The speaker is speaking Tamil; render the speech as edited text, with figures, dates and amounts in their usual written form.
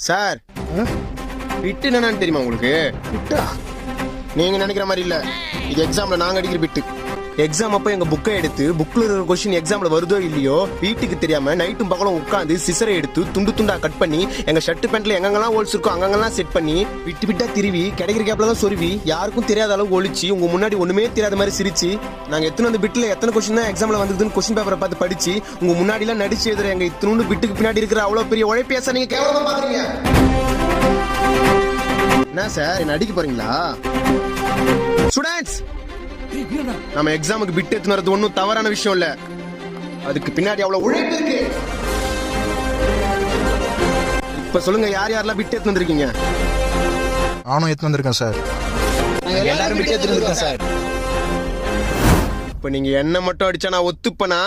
சார் பிட்டு என்னன்னு தெரியுமா உங்களுக்கு? விட்டா நீங்க நினைக்கிற மாதிரி இல்ல, இது எக்ஸாம்ல நாங்க அடிக்கிற பிட்டு. எக்ஸாம் அப்ப எங்க புக்கை எடுத்து புக்ல இருக்கிற கொஸ்டின் எக்ஸாம்ல வருதோ இல்லையோ வீட்டுக்கு தெரியாம நைட்டும் பகலும் உட்காந்து சிசரை எடுத்து துண்டு துண்டா கட் பண்ணி எங்க ஷர்ட் பேண்ட்ல எங்கெங்கெல்லாம் ஹோல்ஸ் இருக்கோ அங்கெல்லாம் செட் பண்ணி விட்டு விட்டா திருவி கிடைக்கிற கேப்ல தான் சொருவி யாருக்கும் தெரியாத அளவுக்கு ஒழிச்சு உங்க முன்னாடி ஒண்ணுமே தெரியாத மாதிரி சிரிச்சு நாங்க எத்தனை வந்து பிட்ல எத்தனை கொஸ்டின் தான் எக்ஸாம்ல வந்ததுன்னு கொஸ்டின் பேப்பரை பார்த்து படிச்சு உங்க முன்னாடி எல்லாம் நடிச்சு எழுதுற எங்க இத்தனோண்டு பிட்டுக்கு பின்னாடி இருக்கிற அவ்வளவு பெரிய உழைப்பேச நீங்க கேவலமா பாக்குறீங்க. என்ன சார் என்ன அடிக்க போறீங்களா? ஸ்டூடெண்ட்ஸ், நம்ம எக்ஸாமுக்கு பிட் எடுத்து வரது ஒன்றும் தவறான விஷயம் இல்ல, அதுக்கு பின்னாடி அவ்வளவு உழைப்பு இருக்கு. இப்ப சொல்லுங்க, யார் யாரெல்லாம் பிட் எடுத்து வந்திருக்கீங்க? நானும் எடுத்து வந்திருக்கேன் சார். எல்லாரும் பிட் எடுத்து வந்திருக்கோம் சார். இப்ப நீங்க என்ன மட்டும் அடிச்சா நான் ஒத்துப்பனா?